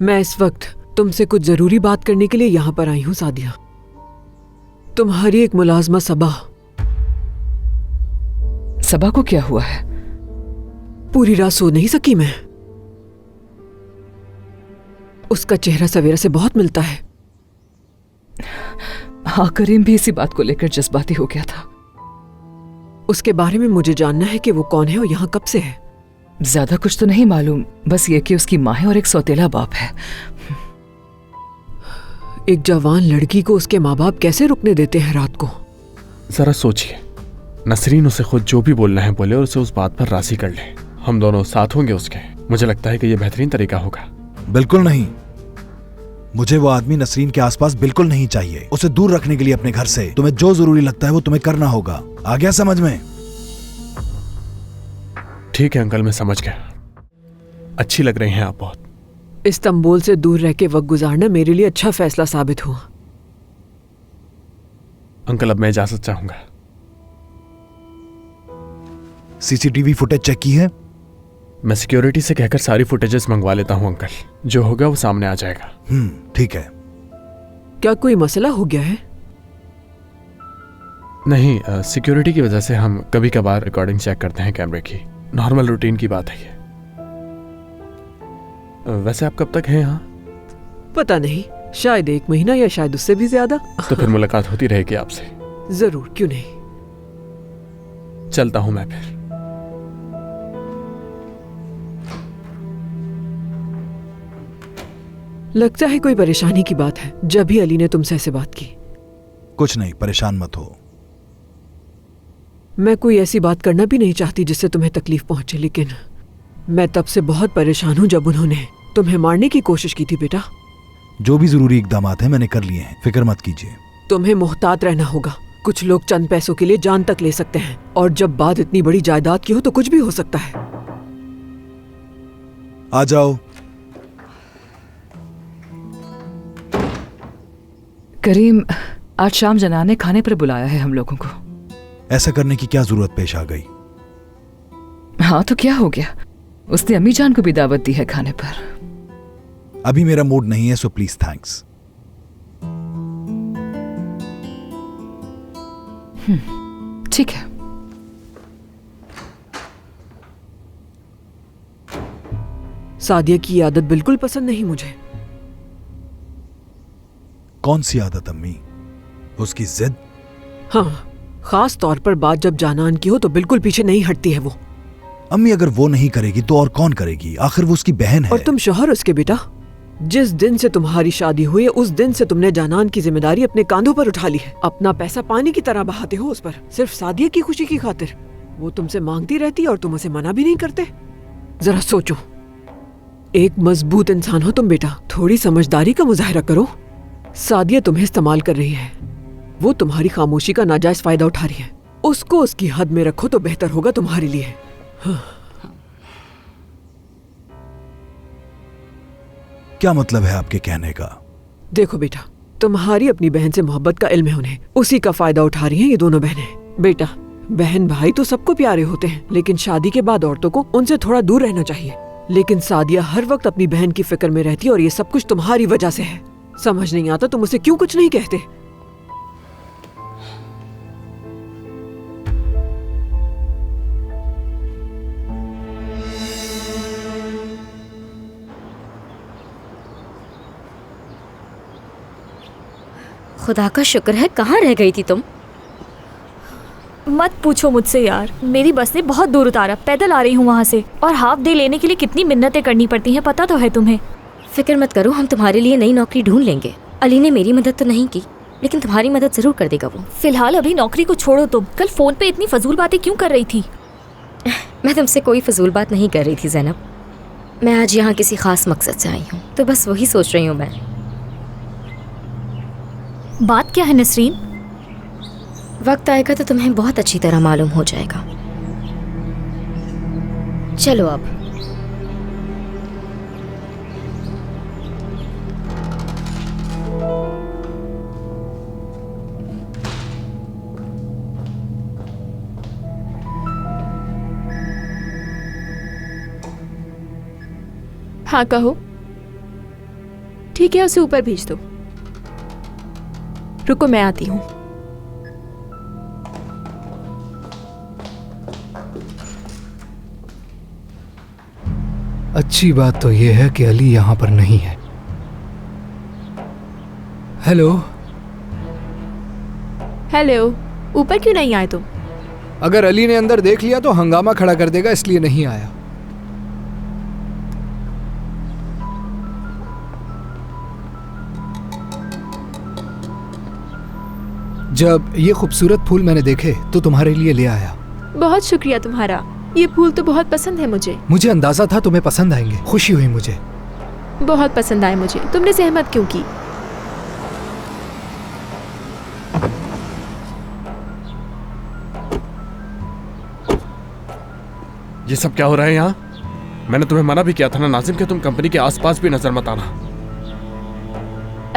मैं इस वक्त तुमसे कुछ जरूरी बात करने के लिए यहाँ पर आई हूँ सादिया। तुम्हारी एक मुलाजमा सबा। सबा को क्या हुआ है? पूरी रात सो नहीं सकी मैं। उसका चेहरा सवेरा से बहुत मिलता है। हाँ, करीम भी इसी बात को लेकर जज्बाती हो गया था। उसके बारे में मुझे जानना है कि वो कौन है और यहाँ कब से है। ज्यादा कुछ तो नहीं मालूम, बस ये कि उसकी माँ है और एक सौतेला बाप है। एक जवान लड़की को उसके माँ बाप कैसे रुकने देते हैं रात को? जरा सोचिए, नसरीन उसे खुद जो भी बोलना है बोले और उसे उस बात पर राजी कर ले। हम दोनों साथ होंगे उसके। मुझे लगता है कि यह बेहतरीन तरीका होगा। बिल्कुल नहीं, मुझे वो आदमी नसरीन के आसपास बिल्कुल नहीं चाहिए। उसे दूर रखने के लिए अपने घर से तुम्हें जो जरूरी लगता है वो तुम्हें करना होगा। आ गया समझ में? ठीक है अंकल, मैं समझ गया। अच्छी लग रही हैं आप बहुत। इस्तांबुल से दूर रह के वक्त गुजारना मेरे लिए अच्छा फैसला साबित हुआ। अंकल अब मैं इजाजत चाहूंगा। सीसीटीवी फुटेज चेक की है? मैं सिक्योरिटी से कहकर सारी फुटेजेस मंगवा लेता हूं अंकल। जो होगा वो सामने आ जाएगा। ठीक है। क्या कोई मसला हो गया है? नहीं, सिक्योरिटी की वजह से हम कभी कभार रिकॉर्डिंग चेक करते हैं कैमरे की। नॉर्मल रूटीन की बात है ये। वैसे आप कब तक हैं यहाँ? पता नहीं, शायद 1 महीना या शायद उससे भी ज्यादा। तो फिर मुलाकात होती रहेगी आपसे। जरूर, क्यों नहीं। चलता हूं मैं फिर। लगता है कोई परेशानी की बात है जब भी अली ने तुमसे ऐसे बात की। कुछ नहीं, परेशान मत हो। मैं कोई ऐसी बात करना भी नहीं चाहती जिससे तुम्हें तकलीफ पहुंचे, लेकिन मैं तब से बहुत परेशान हूं जब उन्होंने तुम्हें मारने की कोशिश की थी बेटा। जो भी जरूरी इकदाम हैं मैंने कर लिए हैं, फिक्र मत कीजिए। तुम्हें मुहतात रहना होगा। कुछ लोग चंद पैसों के लिए जान तक ले सकते हैं, और जब बात इतनी बड़ी जायदाद की हो तो कुछ भी हो सकता है। आ जाओ। करीम, आज शाम जना ने खाने पर बुलाया है हम लोगों को। ऐसा करने की क्या जरूरत पेश आ गई? हाँ तो क्या हो गया, उसने अम्मी जान को भी दावत दी है खाने पर। अभी मेरा मूड नहीं है, सो प्लीज थैंक्स। ठीक है। सादिया की ये आदत बिल्कुल पसंद नहीं मुझे। कौन सी आदत अम्मी? उसकी जिद? हाँ, खास तौर पर बात जब जानान की हो तो बिल्कुल पीछे नहीं हटती है वो। अम्मी अगर वो नहीं करेगी तो और कौन करेगी? आखिर वो उसकी बहन है। और तुम शौहर उसके बेटा। जिस दिन से तुम्हारी शादी हुई है उस दिन से तुमने जानान की जिम्मेदारी अपने कांधों पर उठा ली है। अपना पैसा पानी की तरह बहाते हो उस पर, सिर्फ सादिया की खुशी की खातिर। वो तुमसे मांगती रहती है और तुम उसे मना भी नहीं करते। जरा सोचो, एक मजबूत इंसान हो तुम बेटा, थोड़ी समझदारी का मुजाहरा करो। सादिया तुम्हें इस्तेमाल कर रही है, वो तुम्हारी खामोशी का नाजायज फायदा उठा रही है। उसको उसकी हद में रखो तो बेहतर होगा तुम्हारे लिए। हाँ। क्या मतलब है आपके कहने का? देखो बेटा, तुम्हारी अपनी बहन से मोहब्बत का इल्म है उन्हें, उसी का फायदा उठा रही हैं ये दोनों बहनें। बेटा, बहन भाई तो सबको प्यारे होते हैं, लेकिन शादी के बाद औरतों को उनसे थोड़ा दूर रहना चाहिए। लेकिन सादिया हर वक्त अपनी बहन की फिक्र में रहती है और ये सब कुछ तुम्हारी वजह से है। समझ नहीं आता तुम उसे क्यों कुछ नहीं कहते। खुदा का शुक्र है, कहाँ रह गई थी तुम? मत पूछो मुझसे यार, मेरी बस ने बहुत दूर उतारा। पैदल आ रही हूँ वहाँ से, और हाफ डे लेने के लिए कितनी मिन्नतें करनी पड़ती हैं, पता तो है तुम्हें। फिक्र मत करो, हम तुम्हारे लिए नई नौकरी ढूंढ लेंगे। अली ने मेरी मदद तो नहीं की, लेकिन तुम्हारी मदद जरूर कर देगा वो। फिलहाल अभी नौकरी को छोड़ो। तुम कल फोन पे इतनी फजूल बातें क्यों कर रही थी? मैं तुमसे कोई फजूल बात नहीं कर रही थी ज़ैनब। मैं आज यहाँ किसी खास मकसद से आई हूँ, तो बस वही सोच रही हूँ मैं। बात क्या है नसरीन? वक्त आएगा तो तुम्हें बहुत अच्छी तरह मालूम हो जाएगा। चलो अब। हाँ कहो। ठीक है, उसे ऊपर भेज दो। रुको, मैं आती हूँ। अच्छी बात तो यह है कि अली यहाँ पर नहीं है। हेलो। हेलो, ऊपर क्यों नहीं आए तुम? अगर अली ने अंदर देख लिया तो हंगामा खड़ा कर देगा, इसलिए नहीं आया। जब ये खूबसूरत फूल मैंने देखे तो तुम्हारे लिए ले आया। बहुत शुक्रिया तुम्हारा, ये फूल तो बहुत पसंद है मुझे। मुझे अंदाजा था तुम्हें पसंद आएंगे, खुशी हुई मुझे। बहुत पसंद आए मुझे। तुमने सहमत क्यों की? ये सब क्या हो रहा है यहाँ? मैंने तुम्हें मना भी किया था ना नाजिम कि तुम कंपनी के आसपास भी नजर मत आना।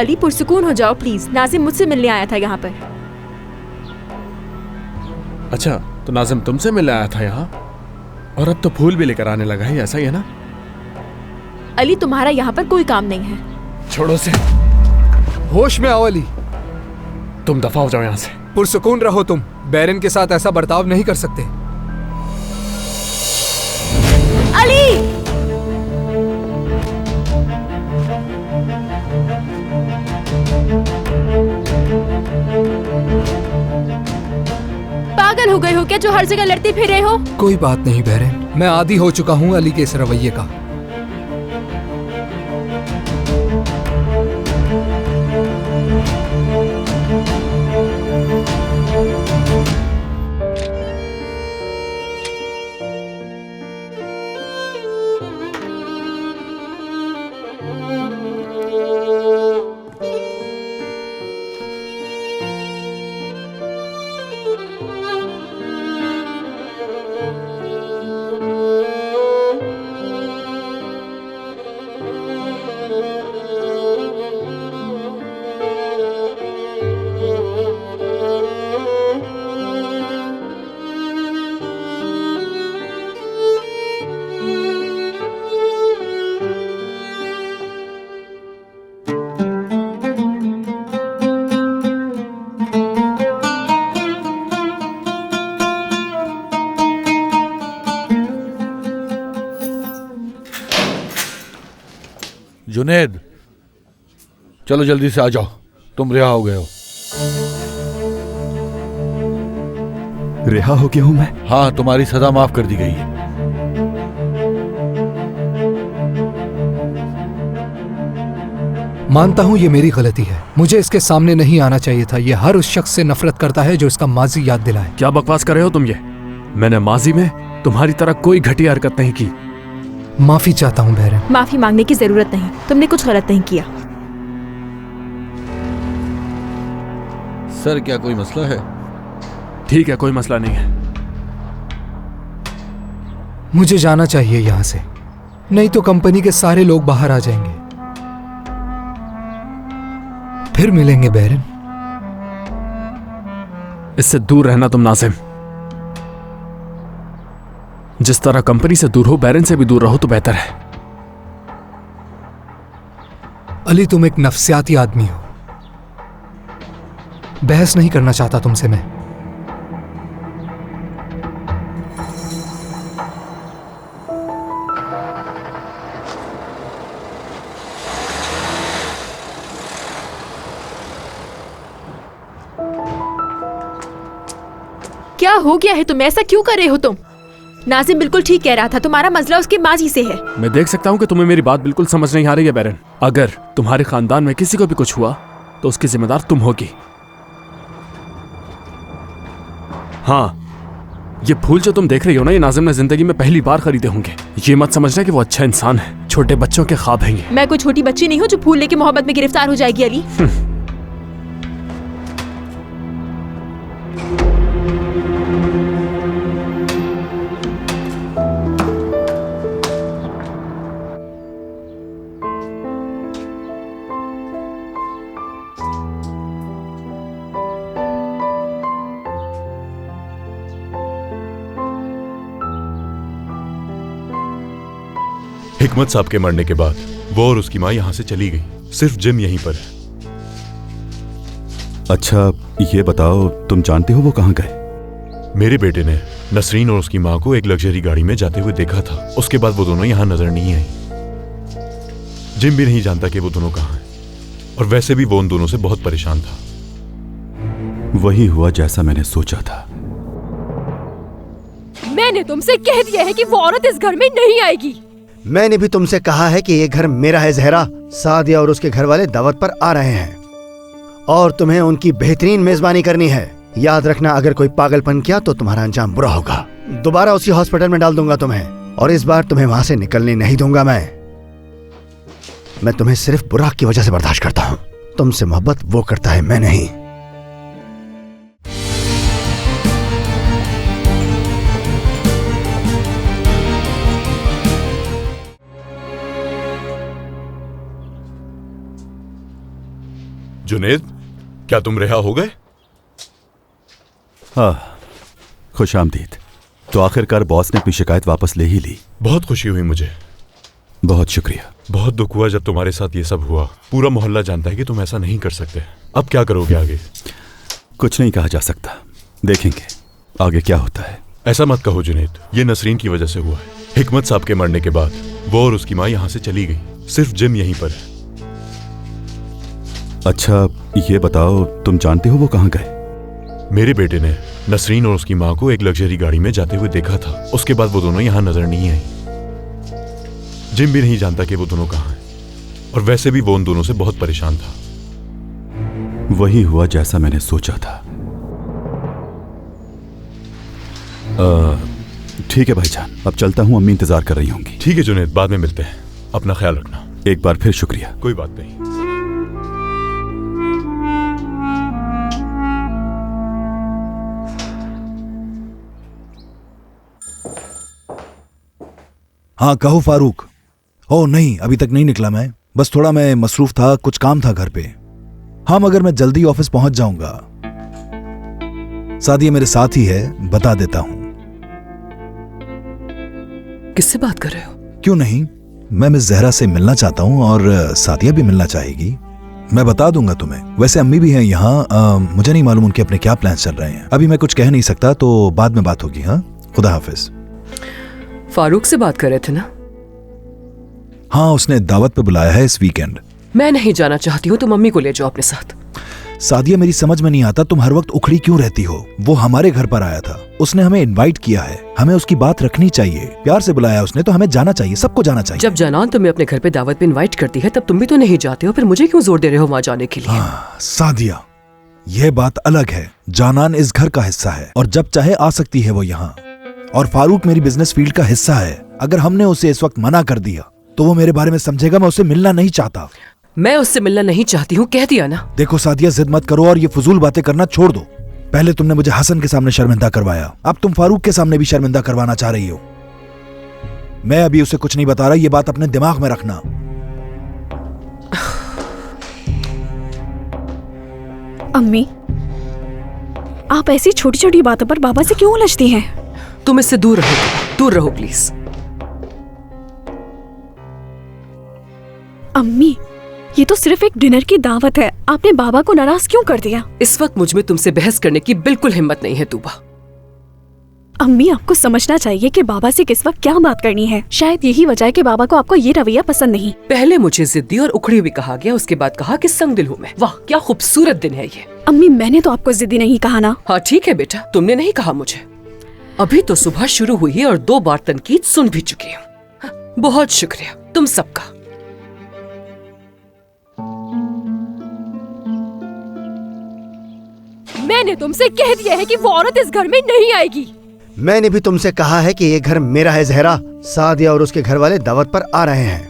अली, पुरसुकून हो जाओ प्लीज। नाजिम मुझसे मिलने आया था यहाँ पर। अच्छा, तो नाजिम तुमसे मिलने आया था यहाँ, और अब तो फूल भी लेकर आने लगा है, ऐसा ही है ना? अली, तुम्हारा यहाँ पर कोई काम नहीं है। छोड़ो से। होश में आओ अली। तुम दफा हो जाओ यहाँ से। पुरसुकून रहो तुम। बैरन के साथ ऐसा बर्ताव नहीं कर सकते। अली! पागल हो गए हो क्या जो हर जगह लड़ते फिर रहे हो? कोई बात नहीं बैरन, मैं आदी हो चुका हूँ अली के इस रवैये का। जुनेद, चलो जल्दी से आ जाओ, तुम रिहा हो गए हो। रिहा हो गया हूं मैं? हाँ, तुम्हारी सजा माफ कर दी गई है। मानता हूँ ये मेरी गलती है, मुझे इसके सामने नहीं आना चाहिए था। ये हर उस शख्स से नफरत करता है जो इसका माजी याद दिलाए। क्या बकवास कर रहे हो तुम ये? मैंने माजी में तुम्हारी तरह कोई घटिया हरकत नहीं की। माफी चाहता हूँ बैरन। माफी मांगने की जरूरत नहीं, तुमने कुछ गलत नहीं किया। सर, क्या कोई मसला है? ठीक है, कोई मसला नहीं है। मुझे जाना चाहिए यहाँ से, नहीं तो कंपनी के सारे लोग बाहर आ जाएंगे। फिर मिलेंगे बैरन। इससे दूर रहना तुम नाजिम। जिस तरह कंपनी से दूर हो, बैरन से भी दूर रहो तो बेहतर है। अली, तुम एक नफ्सियाती आदमी हो। बहस नहीं करना चाहता तुमसे मैं। क्या हो गया है? तुम ऐसा क्यों कर रहे हो? तुम नाजिम बिल्कुल ठीक कह रहा था, तुम्हारा मसला उसके माजी से है। मैं देख सकता हूं कि तुम्हें मेरी बात बिल्कुल समझ नहीं आ रही है बैरन। अगर तुम्हारे खानदान में किसी को भी कुछ हुआ तो उसकी जिम्मेदार तुम होगी। हाँ, ये फूल जो तुम देख रही हो ना, ये नाजिम ने जिंदगी में पहली बार खरीदे होंगे। ये मत समझना कि वो अच्छा इंसान है, छोटे बच्चों के ख्वाब हैं ये। मैं कोई छोटी बच्ची नहीं हूँ जो फूल लेके मोहब्बत में गिरफ्तार हो जाएगी। अली, हिकमत साहब के मरने के बाद वो और उसकी माँ यहाँ से चली गई। सिर्फ जिम यहीं पर है। अच्छा ये बताओ, तुम जानते हो वो कहाँ गए? मेरे बेटे ने नसरीन और उसकी माँ को एक लग्जरी गाड़ी में जाते हुए देखा था। उसके बाद वो दोनों यहाँ नजर नहीं आई। जिम भी नहीं जानता कि वो दोनों कहाँ हैं, और वैसे भी वो उन दोनों से बहुत परेशान था। वही हुआ जैसा मैंने सोचा था। मैंने तुमसे कह दिया है कि वो औरत इस घर में नहीं आएगी। मैंने भी तुमसे कहा है कि ये घर मेरा है जहरा। सादिया और उसके घर वाले दावत पर आ रहे हैं और तुम्हें उनकी बेहतरीन मेजबानी करनी है। याद रखना, अगर कोई पागलपन किया तो तुम्हारा अंजाम बुरा होगा। दोबारा उसी हॉस्पिटल में डाल दूंगा तुम्हें, और इस बार तुम्हें वहां से निकलने नहीं दूंगा। मैं तुम्हें सिर्फ बुराक की वजह से बर्दाश्त करता हूँ। तुमसे मोहब्बत वो करता है, मैं नहीं। जुनेद, क्या तुम रिहा हो गए? हाँ, खुश आमदीद। तो आखिरकार बॉस ने अपनी शिकायत वापस ले ही ली। बहुत खुशी हुई मुझे। बहुत शुक्रिया। बहुत दुख हुआ जब तुम्हारे साथ ये सब हुआ। पूरा मोहल्ला जानता है कि तुम ऐसा नहीं कर सकते। अब क्या करोगे आगे? कुछ नहीं कहा जा सकता, देखेंगे आगे क्या होता है। ऐसा मत कहो जुनेद, ये नसरीन की वजह से हुआ है। हिकमत साहब के मरने के बाद वो और उसकी माँ यहाँ से चली गई। सिर्फ जिम यहीं पर है। अच्छा ये बताओ, तुम जानते हो वो कहाँ गए? मेरे बेटे ने नसरीन और उसकी माँ को एक लग्जरी गाड़ी में जाते हुए देखा था। उसके बाद वो दोनों यहाँ नजर नहीं आई। जिम भी नहीं जानता कि वो दोनों कहाँ हैं, और वैसे भी वो उन दोनों से बहुत परेशान था। वही हुआ जैसा मैंने सोचा था। ठीक है भाईजान, अब चलता हूँ, अम्मी इंतजार कर रही होंगी। ठीक है जुनेद, बाद में मिलते हैं। अपना ख्याल रखना। एक बार फिर शुक्रिया। कोई बात नहीं। हाँ कहो फारूक। ओह नहीं, अभी तक नहीं निकला मैं, बस थोड़ा मैं मसरूफ था, कुछ काम था घर पे। हाँ मगर मैं जल्दी ऑफिस पहुंच जाऊंगा। सादिया मेरे साथ ही है, बता देता हूं। किससे बात कर रहे हो? क्यों नहीं, मैं मिस जहरा से मिलना चाहता हूं और सादिया भी मिलना चाहेगी। मैं बता दूंगा तुम्हें। वैसे अम्मी भी हैं यहाँ, मुझे नहीं मालूम उनके अपने क्या प्लान्स चल रहे हैं। अभी मैं कुछ कह नहीं सकता, तो बाद में बात होगी। हाँ, खुदा हाफिज। फारूक से बात कर रहे थे ना? हाँ, उसने दावत पे बुलाया है इस वीकेंड। मैं नहीं जाना चाहती हूँ, तुम मम्मी को ले जाओ अपने साथ। सादिया मेरी समझ में नहीं आता, तुम हर वक्त उखड़ी क्यों रहती हो? वो हमारे घर पर आया था, उसने हमें इनवाइट किया है, हमें उसकी बात रखनी चाहिए। प्यार से बुलाया उसने, तो हमें जाना चाहिए, सबको जाना चाहिए। जब जानान तुम्हें अपने घर पे दावत पे इनवाइट करती है, तब तुम भी तो नहीं जाते हो, फिर मुझे क्यों जोर दे रहे हो वहाँ जाने के लिए? हाँ, सादिया, यह बात अलग है। जानान इस घर का हिस्सा है और जब चाहे आ सकती है वो यहाँ। और फारूक मेरी बिजनेस फील्ड का हिस्सा है। अगर हमने उसे इस वक्त मना कर दिया तो वो मेरे बारे में समझेगा मैं उससे मिलना नहीं चाहता। मैं उससे मिलना नहीं चाहती हूँ, कह दिया ना। देखो सादिया, जिद मत करो और ये फजूल बातें करना छोड़ दो। पहले तुमने मुझे हसन के सामने शर्मिंदा करवाया, अब तुम फारूक के सामने भी शर्मिंदा करवाना चाह रही हो। मैं अभी उसे कुछ नहीं बता रहा, ये बात अपने दिमाग में रखना। अम्मी, आप ऐसी छोटी छोटी बातों पर बाबा से क्यों उलझती हैं? तुम इससे दूर रहो, दूर रहो प्लीज। अम्मी, ये तो सिर्फ एक डिनर की दावत है, आपने बाबा को नाराज क्यों कर दिया? इस वक्त मुझ में तुमसे बहस करने की बिल्कुल हिम्मत नहीं है तूबा। अम्मी, आपको समझना चाहिए कि बाबा से किस वक्त क्या बात करनी है। शायद यही वजह है कि बाबा को आपको ये रवैया पसंद नहीं। पहले मुझे जिद्दी और उखड़ी भी कहा गया, उसके बाद कहा कि संग दिल हूँ मैं। वाह क्या खूबसूरत दिन है ये। अम्मी, मैंने तो आपको जिद्दी नहीं कहा ना। हाँ ठीक है बेटा, तुमने नहीं कहा मुझे। अभी तो सुबह शुरू हुई है और 2 बार तनकीद सुन भी चुकी हूँ। बहुत शुक्रिया तुम सबका। मैंने तुमसे कह दिया है कि वो औरत इस घर में नहीं आएगी। मैंने भी तुमसे कहा है कि ये घर मेरा है जहरा। सादिया और उसके घर वाले दावत पर आ रहे हैं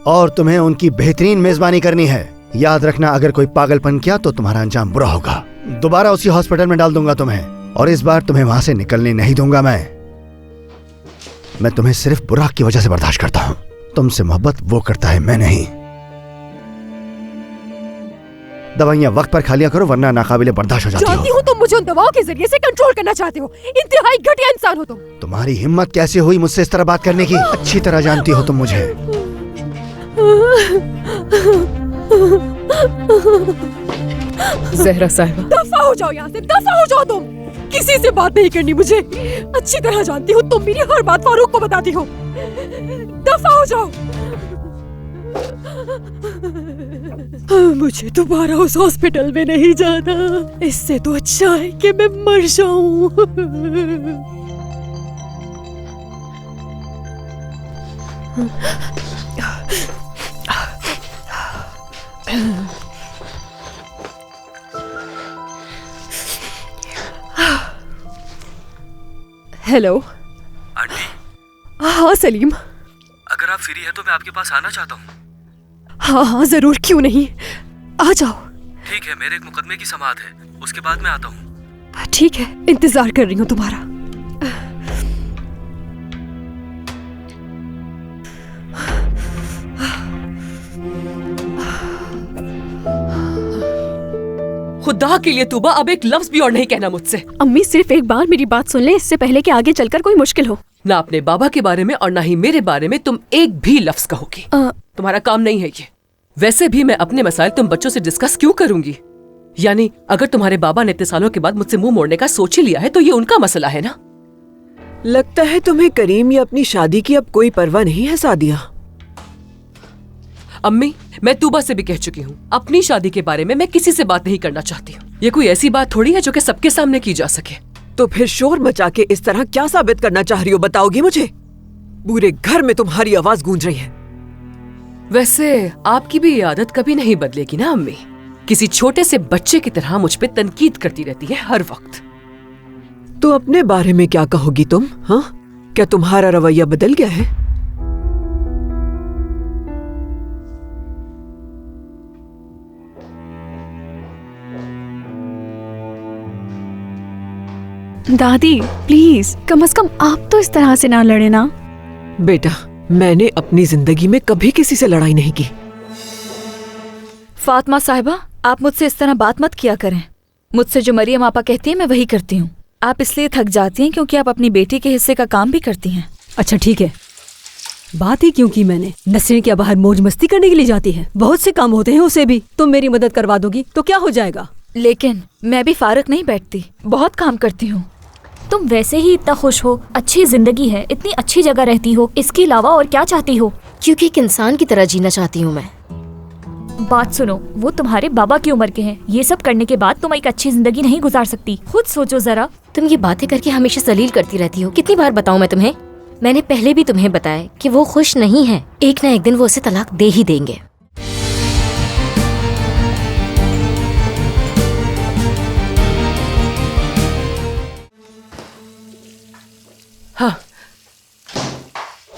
और तुम्हें उनकी बेहतरीन मेजबानी करनी है। याद रखना, अगर कोई पागलपन किया तो तुम्हारा अंजाम बुरा होगा। दोबारा उसी हॉस्पिटल में डाल दूंगा तुम्हें, और इस बार तुम्हें वहां से निकलने नहीं दूंगा। मैं तुम्हें सिर्फ बुराक की वजह से बर्दाश्त करता हूँ। तुमसे मोहब्बत वो करता है, मैं नहीं। दवाइयाँ वक्त पर खा लिया करो, वरना नाकाबिले बर्दाश्त हो जाती हो। जानती हूँ तुम मुझे उन दवाओं के जरिए से कंट्रोल करना चाहते हो। इंतहाई घटिया इंसान हो तुम। तुम्हारी हिम्मत कैसे हुई मुझसे इस तरह बात करने की? अच्छी तरह जानती हो तुम मुझे। जहरा साहिबा, दफा हो जाओ यहाँ से, दफा हो जाओ तुम। किसी से बात नहीं करनी मुझे। अच्छी तरह जानती हूँ तुम मेरी हर बात फारूक को बताती हो। दफा हो जाओ। मुझे दोबारा उस हॉस्पिटल में नहीं जाना। इससे तो अच्छा है कि मैं मर जाऊं। Hello aunty. हाँ सलीम, अगर आप फ्री है तो मैं आपके पास आना चाहता हूँ। हाँ हाँ जरूर, क्यों नहीं, आ जाओ। ठीक है, मेरे एक मुकदमे की समाअत है, उसके बाद मैं आता हूँ। ठीक है, इंतजार कर रही हूँ तुम्हारा। खुदा के लिए तूबा, अब एक लफ्ज भी और नहीं कहना मुझसे। अम्मी सिर्फ एक बार मेरी बात सुन ले, इससे पहले कि आगे चलकर कोई मुश्किल हो। ना अपने बाबा के बारे में और ना ही मेरे बारे में तुम एक भी लफ्ज कहोगी। तुम्हारा काम नहीं है ये। वैसे भी मैं अपने मसाइल तुम बच्चों से डिस्कस क्यों करूंगी? यानी अगर तुम्हारे बाबा ने इतने सालों के बाद मुझसे मुंह मोड़ने का सोच ही लिया है तो ये उनका मसला है ना। लगता है तुम्हें करीम या अपनी शादी की अब कोई परवाह नहीं है सादिया। अम्मी, मैं तूबा से भी कह चुकी हूँ, अपनी शादी के बारे में मैं किसी से बात नहीं करना चाहती हूँ। ये कोई ऐसी बात थोड़ी है जो कि सबके सामने की जा सके। तो फिर शोर मचा के इस तरह क्या साबित करना चाह रही हो, बताओगी मुझे? पूरे घर में तुम्हारी आवाज गूंज रही है। वैसे आपकी भी ये आदत कभी नहीं बदलेगी ना अम्मी? किसी छोटे से बच्चे की तरह मुझ पे तनकीद करती रहती है हर वक्त। तो अपने बारे में क्या कहोगी तुम? हाँ, क्या तुम्हारा रवैया बदल गया है? दादी प्लीज, कम से कम आप तो इस तरह से ना लड़े ना। बेटा, मैंने अपनी जिंदगी में कभी किसी से लड़ाई नहीं की। फातिमा साहिबा, आप मुझसे इस तरह बात मत किया करें। मुझसे जो मरियम आपा कहती है मैं वही करती हूँ। आप इसलिए थक जाती हैं क्योंकि आप अपनी बेटी के हिस्से का काम भी करती हैं। अच्छा ठीक है, बात ही क्यों की मैंने? नसरीन क्या बाहर मौज मस्ती करने के लिए जाती है? बहुत से काम होते हैं उसे भी। तुम मेरी मदद करवा दोगी तो क्या हो जाएगा? लेकिन मैं भी फारग नहीं बैठती, बहुत काम करती हूँ। तुम वैसे ही इतना खुश हो, अच्छी जिंदगी है, इतनी अच्छी जगह रहती हो, इसके अलावा और क्या चाहती हो? क्योंकि एक इंसान की तरह जीना चाहती हूँ मैं। बात सुनो, वो तुम्हारे बाबा की उम्र के हैं। ये सब करने के बाद तुम एक अच्छी जिंदगी नहीं गुजार सकती। खुद सोचो जरा। तुम ये बातें करके हमेशा जलील करती रहती हो। कितनी बार बताऊं मैं तुम्हें? मैंने पहले भी तुम्हें बताया कि वो खुश नहीं है। एक न एक दिन वो उसे तलाक दे ही देंगे। हाँ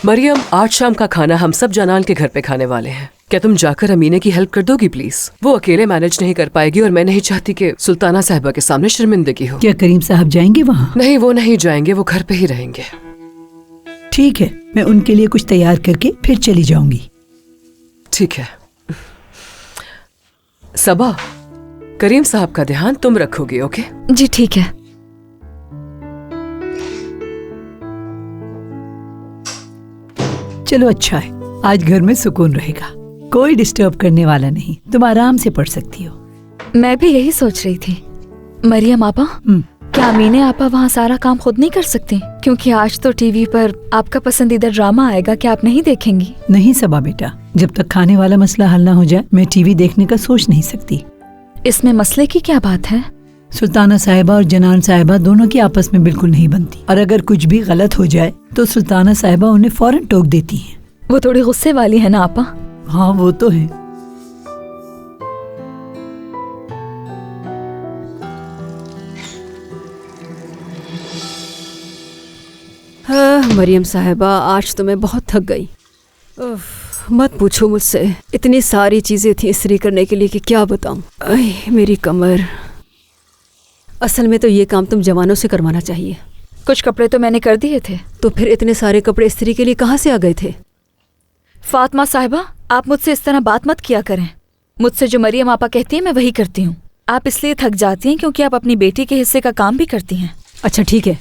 मरियम, आज शाम का खाना हम सब जनान के घर पे खाने वाले हैं। क्या तुम जाकर अमीने की हेल्प कर दोगी प्लीज? वो अकेले मैनेज नहीं कर पाएगी और मैं नहीं चाहती कि सुल्ताना साहिबा के सामने शर्मिंदगी हो। क्या करीम साहब जाएंगे वहाँ? नहीं, वो नहीं जाएंगे, वो घर पे ही रहेंगे। ठीक है, मैं उनके लिए कुछ तैयार करके फिर चली जाऊंगी। ठीक है। सबा, करीम साहब का ध्यान तुम रखोगी, ओके? जी ठीक है। चलो अच्छा है, आज घर में सुकून रहेगा, कोई डिस्टर्ब करने वाला नहीं। तुम आराम से पढ़ सकती हो। मैं भी यही सोच रही थी। मरियम आपा, क्या अमीने आपा वहाँ सारा काम खुद नहीं कर सकती? क्योंकि आज तो टीवी पर आपका पसंदीदा ड्रामा आएगा, क्या आप नहीं देखेंगी? नहीं सबा बेटा, जब तक खाने वाला मसला हल ना हो जाए मैं टीवी देखने का सोच नहीं सकती। इसमें मसले की क्या बात है? सुल्ताना साहिबा और जनान साहिबा दोनों की आपस में बिल्कुल नहीं बनती, और अगर कुछ भी गलत हो जाए तो सुल्ताना साहिबा उन्हें फौरन टोक देती हैं। वो थोड़ी गुस्से वाली है ना आपा? हाँ वो तो है। हाँ मरियम साहिबा, आज तो मैं बहुत थक गई। मत पूछो मुझसे, इतनी सारी चीजें थी इस्त्री करने के लिए कि क्या बताऊं। मेरी कमर। असल में तो ये काम तुम जवानों से करवाना चाहिए। कुछ कपड़े तो मैंने कर दिए थे। तो फिर इतने सारे कपड़े इस्त्री के लिए कहाँ से आ गए थे? फातिमा साहिबा, आप मुझसे इस तरह बात मत किया करें। मुझसे जो मरियम आपा कहती है मैं वही करती हूँ। आप इसलिए थक जाती हैं क्योंकि आप अपनी बेटी के हिस्से का काम भी करती हैं। अच्छा ठीक है,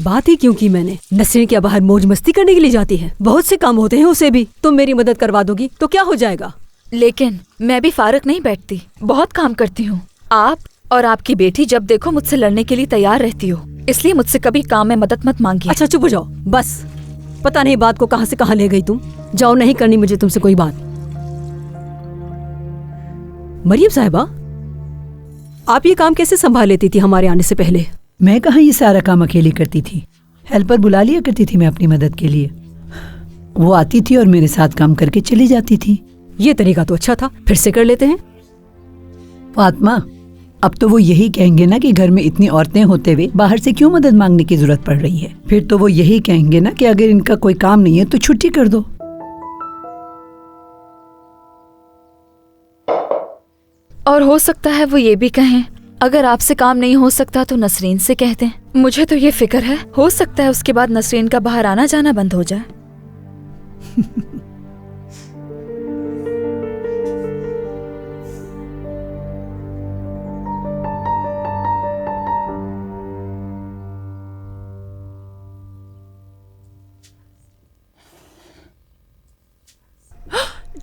बात ही क्यों की मैंने? नसरीन क्या बाहर मौज मस्ती करने के लिए जाती है? बहुत से काम होते हैं उसे भी। तुम मेरी मदद करवा दोगी तो क्या हो जाएगा? लेकिन मैं भी फारग नहीं बैठती, बहुत काम करती हूँ। आप और आपकी बेटी जब देखो मुझसे लड़ने के लिए तैयार रहती हो, इसलिए मुझसे कभी काम में मदद मत मांगिए। अच्छा चुप हो जाओ, बस। पता नहीं बात को कहाँ से कहाँ ले गई तुम। जाओ, नहीं करनी मुझे तुमसे कोई बात। मरियम साहिबा, आप ये काम कैसे संभाल लेती थी हमारे आने से पहले? मैं कहाँ ये सारा काम अकेली करती थी, हेल्पर बुला लिया करती थी मैं अपनी मदद के लिए। वो आती थी और मेरे साथ काम करके चली जाती थी। ये तरीका तो अच्छा था, फिर से कर लेते हैं। फातिमा, अब तो वो यही कहेंगे ना कि घर में इतनी औरतें होते हुए बाहर से क्यों मदद मांगने की जरूरत पड़ रही है। फिर तो वो यही कहेंगे ना कि अगर इनका कोई काम नहीं है तो छुट्टी कर दो। और हो सकता है वो ये भी कहें, अगर आपसे काम नहीं हो सकता तो नसरीन से कह दें। मुझे तो ये फिक्र है, हो सकता है उसके बाद नसरीन का बाहर आना जाना बंद हो जाए।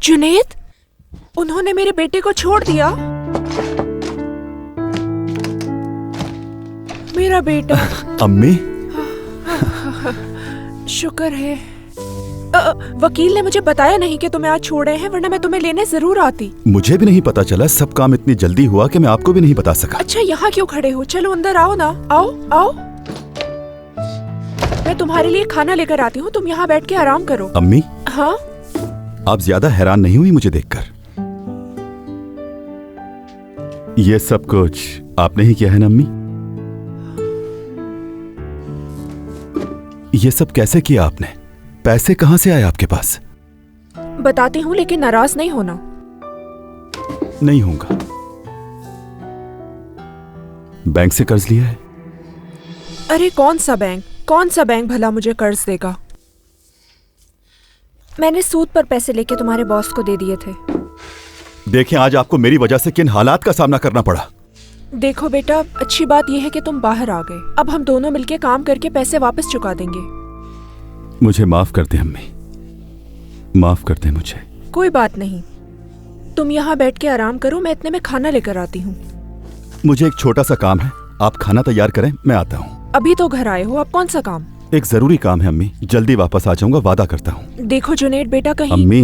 जुनैद, उन्होंने मेरे बेटे को छोड़ दिया। मेरा बेटा। अम्मी, शुक्र है। वकील ने मुझे बताया नहीं कि तुम्हें आज छोड़े हैं, वरना मैं तुम्हें लेने जरूर आती। मुझे भी नहीं पता चला, सब काम इतनी जल्दी हुआ कि मैं आपको भी नहीं बता सका। अच्छा, यहाँ क्यों खड़े हो? चलो अंदर आओ ना। आओ आओ, मैं तुम्हारे लिए खाना लेकर आती हूँ, तुम यहाँ बैठ के आराम करो। अम्मी, हाँ, आप ज्यादा हैरान नहीं हुई मुझे देखकर? ये सब कुछ आपने ही किया है ना अम्मी? ये सब कैसे किया आपने? पैसे कहां से आए आपके पास? बताती हूँ, लेकिन नाराज नहीं होना। नहीं होऊंगा। बैंक से कर्ज लिया है? अरे कौन सा बैंक भला मुझे कर्ज देगा? मैंने सूद पर पैसे लेके तुम्हारे बॉस को दे दिए थे। देखें, आज आपको मेरी वजह से किन हालात का सामना करना पड़ा। देखो बेटा, अच्छी बात यह है कि तुम बाहर आ गए। अब हम दोनों मिलके काम करके पैसे वापस चुका देंगे। मुझे माफ कर दे अम्मी, माफ कर दे मुझे। कोई बात नहीं, तुम यहाँ बैठ के आराम करो, मैं इतने में खाना लेकर आती हूँ। मुझे एक छोटा सा काम है, आप खाना तैयार करें, मैं आता हूँ। अभी तो घर आए हो, अब कौन सा काम? एक जरूरी काम है अम्मी, जल्दी वापस आ जाऊंगा, वादा करता हूँ। देखो जुनैद बेटा, कहीं अम्मी,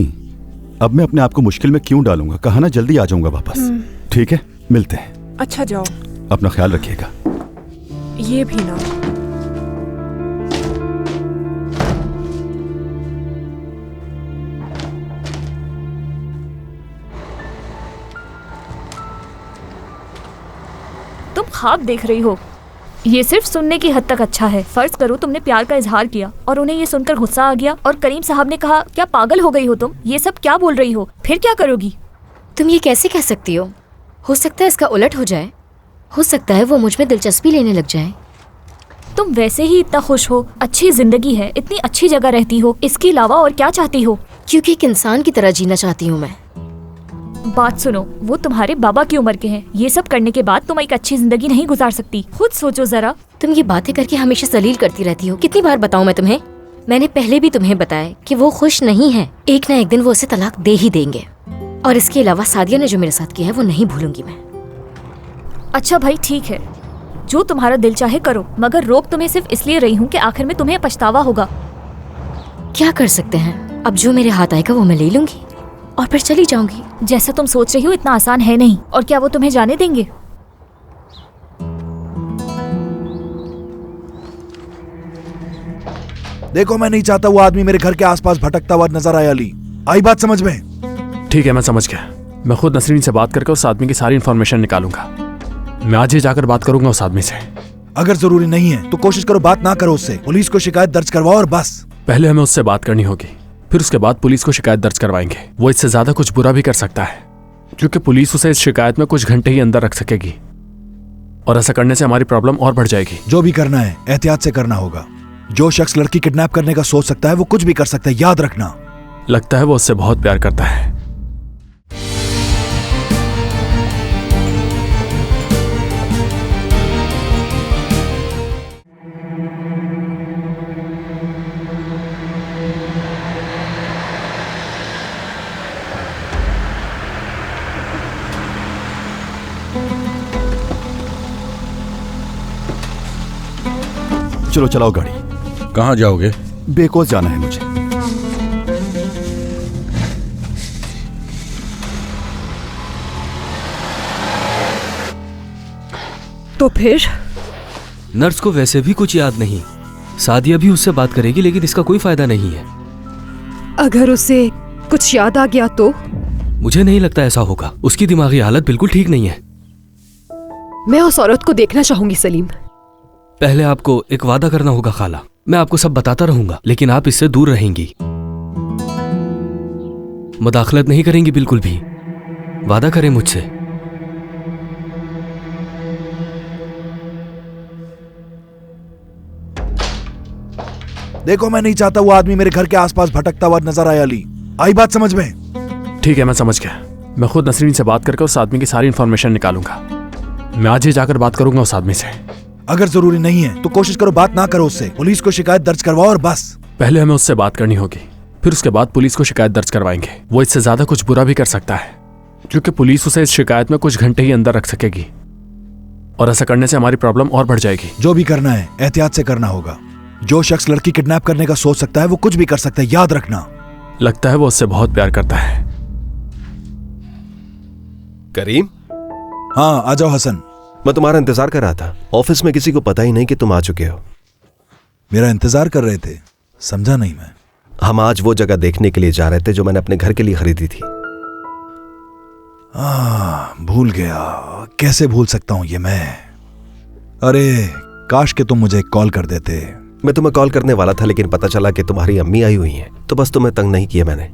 अब मैं अपने आप को मुश्किल में क्यों डालूंगा? कहा ना जल्दी आ जाऊंगा वापस। ठीक है, मिलते हैं। अच्छा जाओ, अपना ख्याल रखिएगा। ये भी ना। तुम ख्वाब देख रही हो, ये सिर्फ सुनने की हद तक अच्छा है। फर्ज करो तुमने प्यार का इजहार किया और उन्हें ये सुनकर गुस्सा आ गया और करीम साहब ने कहा, क्या पागल हो गई हो तुम, ये सब क्या बोल रही हो? फिर क्या करोगी? तुम ये कैसे कह सकती हो सकता है इसका उलट हो जाए। हो सकता है वो मुझ में दिलचस्पी लेने लग जाए। तुम वैसे ही इतना खुश हो, अच्छी जिंदगी है, इतनी अच्छी जगह रहती हो, इसके अलावा और क्या चाहती हो? क्योंकि एक इंसान की तरह जीना चाहती हूँ मैं। बात सुनो, वो तुम्हारे बाबा की उम्र के हैं। ये सब करने के बाद तुम एक अच्छी जिंदगी नहीं गुजार सकती। खुद सोचो जरा। तुम ये बातें करके हमेशा जलील करती रहती हो। कितनी बार बताऊं मैं तुम्हें? मैंने पहले भी तुम्हें बताया कि वो खुश नहीं है। एक ना एक दिन वो उसे तलाक दे ही देंगे। और इसके अलावा सादिया ने जो मेरे साथ किया है वो नहीं भूलूंगी मैं। अच्छा भाई ठीक है, जो तुम्हारा दिल चाहे करो, मगर रोक तुम्हें सिर्फ इसलिए रही हूँ कि आखिर में तुम्हें पछतावा होगा। क्या कर सकते हैं, अब जो मेरे हाथ आएगा वो मैं ले लूंगी और फिर चली जाऊंगी। जैसा तुम सोच रही हो इतना आसान है नहीं। और क्या वो तुम्हें जाने देंगे? देखो, मैं नहीं चाहता वो आदमी मेरे घर के आसपास भटकता हुआ नजर आए। अली, आई बात समझ में? ठीक है, मैं समझ गया। मैं खुद नसरीन से बात करके उस आदमी की सारी इन्फॉर्मेशन निकालूंगा। मैं आज ही जाकर बात करूंगा उस आदमी से। अगर जरूरी नहीं है तो कोशिश करो बात ना करो उससे। पुलिस को शिकायत दर्ज करवाओ और बस। पहले हमें उससे बात करनी होगी, फिर उसके बाद पुलिस को शिकायत दर्ज करवाएंगे। वो इससे ज्यादा कुछ बुरा भी कर सकता है, क्योंकि पुलिस उसे इस शिकायत में कुछ घंटे ही अंदर रख सकेगी और ऐसा करने से हमारी प्रॉब्लम और बढ़ जाएगी। जो भी करना है एहतियात से करना होगा। जो शख्स लड़की किडनैप करने का सोच सकता है वो कुछ भी कर सकता है, याद रखना। लगता है वो उससे बहुत प्यार करता है। चलो चलाओ गाड़ी। कहाँ जाओगे? बेकोस जाना है मुझे। तो फिर नर्स को वैसे भी कुछ याद नहीं। सादिया भी उससे बात करेगी लेकिन इसका कोई फायदा नहीं है। अगर उसे कुछ याद आ गया तो? मुझे नहीं लगता ऐसा होगा। उसकी दिमागी हालत बिल्कुल ठीक नहीं है। मैं उस औरत को देखना चाहूंगी सलीम। पहले आपको एक वादा करना होगा खाला। मैं आपको सब बताता रहूंगा लेकिन आप इससे दूर रहेंगी, मुदाखलत नहीं करेंगी बिल्कुल भी। वादा करें मुझसे। देखो, मैं नहीं चाहता वो आदमी मेरे घर के आसपास भटकता हुआ नजर आए। अली, आई बात समझ में? ठीक है, मैं समझ गया। मैं खुद नसरीन से बात करके उस आदमी की सारी इंफॉर्मेशन निकालूंगा। मैं आज ही जाकर बात करूंगा उस आदमी से। अगर जरूरी नहीं है तो कोशिश करो बात ना करो उससे। पुलिस को शिकायत दर्ज करवाओ और बस। पहले हमें उससे बात करनी होगी, फिर उसके बाद पुलिस को शिकायत दर्ज करवाएंगे। वो इससे ज्यादा कुछ बुरा भी कर सकता है क्योंकि पुलिस उसे इस शिकायत में कुछ घंटे ही अंदर रख सकेगी और ऐसा करने से हमारी प्रॉब्लम और बढ़ जाएगी। जो भी करना है एहतियात से करना होगा। जो शख्स लड़की किडनैप करने का सोच सकता है वो कुछ भी कर सकता है, याद रखना। लगता है वो उससे बहुत प्यार करता है। करीम? हाँ, आ जाओ हसन। मैं तुम्हारा इंतजार कर रहा था। ऑफिस में किसी को पता ही नहीं कि तुम आ चुके हो। मेरा इंतजार कर रहे थे? समझा नहीं मैं। हम आज वो जगह देखने के लिए जा रहे थे जो मैंने अपने घर के लिए खरीदी थी। भूल गया। कैसे भूल सकता हूं ये मैं? अरे काश कि तुम मुझे कॉल कर देते। मैं तुम्हें कॉल करने वाला था लेकिन पता चला कि तुम्हारी अम्मी आई हुई हैं, तो बस तुम्हें तंग नहीं किया मैंने।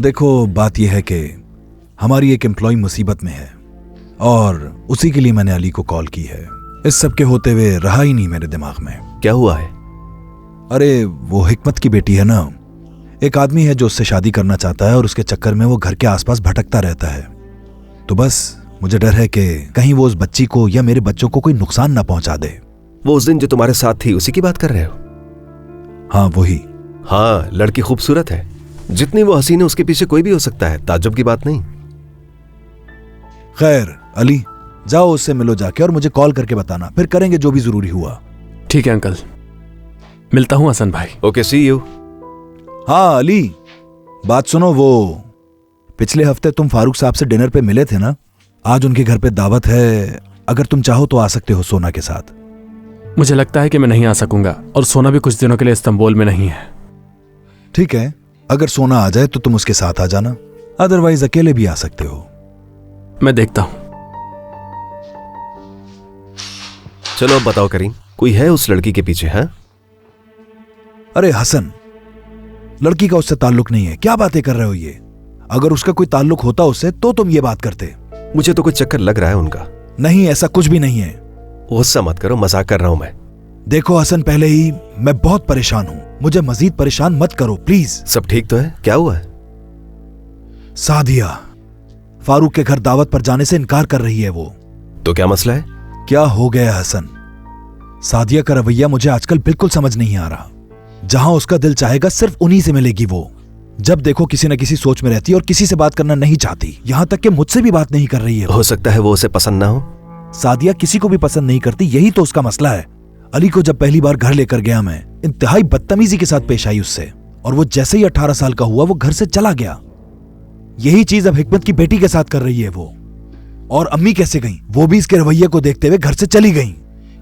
देखो, बात यह है कि हमारी एक एम्प्लॉय मुसीबत में है और उसी के लिए मैंने अली को कॉल की है। इस सब के होते हुए रहा ही नहीं मेरे दिमाग में। क्या हुआ है? अरे वो हिकमत की बेटी है ना, एक आदमी है जो उससे शादी करना चाहता है और उसके चक्कर में वो घर के आसपास भटकता रहता है। तो बस मुझे डर है कि कहीं वो उस बच्ची को या मेरे बच्चों को कोई नुकसान ना पहुंचा दे। वो उस दिन जो तुम्हारे साथ थी उसी की बात कर रहे हो? हाँ, वही। हाँ, लड़की खूबसूरत है। जितनी वो हसीन है उसके पीछे कोई भी हो सकता है, ताज्जुब की बात नहीं। खैर अली, जाओ उससे मिलो जाके और मुझे कॉल करके बताना, फिर करेंगे जो भी जरूरी हुआ। ठीक है अंकल, मिलता हूं हसन भाई। Okay, see you. हाँ अली, बात सुनो, वो पिछले हफ्ते तुम फारूक साहब से डिनर पे मिले थे ना? आज उनके घर पे दावत है। अगर तुम चाहो तो आ सकते हो सोना के साथ। मुझे लगता है कि मैं नहीं आ सकूंगा और सोना भी कुछ दिनों के लिए इस्तांबुल में नहीं है। ठीक है, अगर सोना आ जाए तो तुम उसके साथ आ जाना, अदरवाइज अकेले भी आ सकते हो। मैं देखता हूं। चलो अब बताओ करीम, कोई है उस लड़की के पीछे? है? अरे हसन, लड़की का उससे ताल्लुक नहीं है। क्या बातें कर रहे हो ये? अगर उसका कोई ताल्लुक होता उससे तो तुम ये बात करते। मुझे तो कुछ चक्कर लग रहा है उनका। नहीं, ऐसा कुछ भी नहीं है। गुस्सा मत करो, मजाक कर रहा हूं मैं। देखो हसन, पहले ही मैं बहुत परेशान हूं, मुझे मजीद परेशान मत करो प्लीज। सब ठीक तो है? क्या हुआ है? सादिया फारूक के घर दावत पर जाने से इनकार कर रही है। वो तो क्या मसला है? क्या हो गया हसन? सादिया का रवैया मुझे आजकल बिल्कुल समझ नहीं आ रहा। जहां उसका दिल चाहेगा सिर्फ उन्हीं से मिलेगी वो। जब देखो किसी न किसी सोच में रहती है और किसी से बात करना नहीं चाहती। यहां तक कि मुझसे भी बात नहीं कर रही है। हो सकता है वो उसे पसंद ना हो। सादिया किसी को भी पसंद नहीं करती, यही तो उसका मसला है। अली को जब पहली बार घर लेकर गया मैं, इंतहाई बदतमीजी के साथ पेश आई उससे, और वो जैसे ही 18 साल का हुआ वो घर से चला गया। यही चीज अब हिकमत की बेटी के साथ कर रही है वो। और अम्मी कैसे गई? वो भी इसके रवैये को देखते हुए घर से चली गई।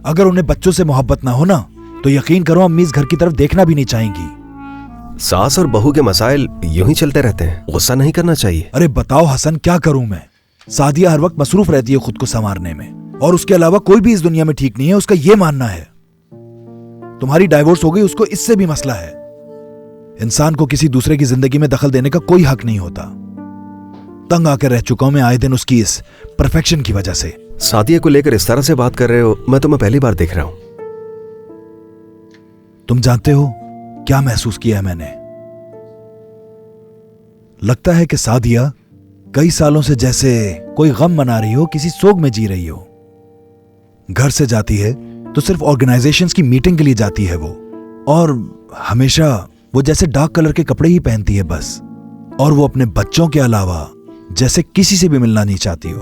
अगर उन्हें बच्चों से मोहब्बत ना हो ना तो यकीन करो अम्मी इस घर की तरफ देखना भी नहीं चाहेंगी। सास और बहू के मसाइल यूं ही चलते रहते हैं, गुस्सा नहीं करना चाहिए। अरे बताओ हसन, क्या करूं मैं? सादिया हर वक्त मसरूफ रहती है खुद को संवारने में, और उसके अलावा कोई भी इस दुनिया में ठीक नहीं है, उसका ये मानना है। तुम्हारी डाइवोर्स हो गई, उसको इससे भी मसला है। इंसान को किसी दूसरे की जिंदगी में दखल देने का कोई हक नहीं होता। तंग आकर रह चुका हूं मैं आए दिन उसकी इस परफेक्शन की वजह से। सादिया को लेकर इस तरह से बात कर रहे हो, मैं तुम्हें पहली बार देख रहा हूं। तुम जानते हो क्या महसूस किया है मैंने? लगता है कि सादिया कई सालों से जैसे कोई गम मना रही हो, किसी सोग में जी रही हो। घर से जाती है तो सिर्फ ऑर्गेनाइजेशंस की मीटिंग के लिए जाती है वो, और हमेशा वो जैसे डार्क कलर के कपड़े ही पहनती है बस। और वो अपने बच्चों के अलावा जैसे किसी से भी मिलना नहीं चाहती हो।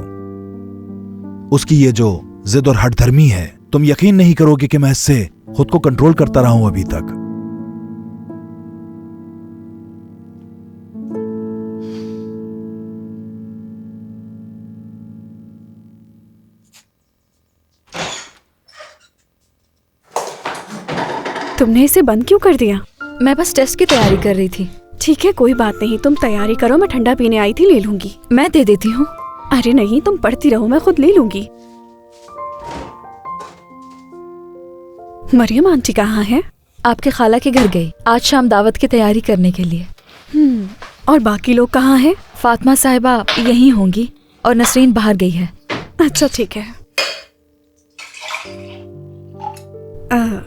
उसकी ये जो जिद और हठधर्मी है तुम यकीन नहीं करोगे कि मैं इससे खुद को कंट्रोल करता रहा हूं अभी तक। तुमने इसे बंद क्यों कर दिया? मैं बस टेस्ट की तैयारी कर रही थी। ठीक है, कोई बात नहीं, तुम तैयारी करो, मैं ठंडा पीने आई थी, ले लूंगी। मैं दे देती हूँ। अरे नहीं, तुम पढ़ती रहो, मैं खुद ले लूंगी। मरियम आंटी कहाँ है? आपके खाला के घर गई, आज शाम दावत की तैयारी करने के लिए। और बाकी लोग कहाँ हैं? फातिमा साहिबा यहीं होंगी और नसरीन बाहर गई है। अच्छा ठीक है,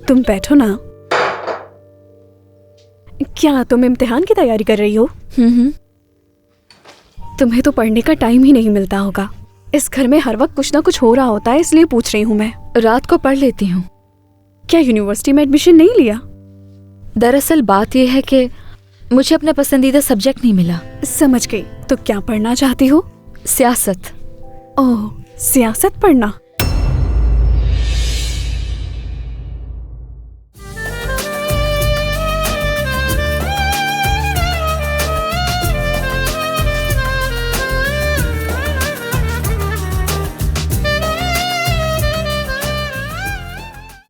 तुम बैठो ना। क्या तुम इम्तिहान की तैयारी कर रही हो? तुम्हें तो पढ़ने का टाइम ही नहीं मिलता होगा। इस घर में हर वक्त कुछ ना कुछ हो रहा होता है, इसलिए पूछ रही हूँ मैं। रात को पढ़ लेती हूँ। क्या यूनिवर्सिटी में एडमिशन नहीं लिया? दरअसल बात यह है कि मुझे अपना पसंदीदा सब्जेक्ट नहीं मिला। समझ गई। तो क्या पढ़ना चाहती हो? सियासत। ओह, सियासत पढ़ना।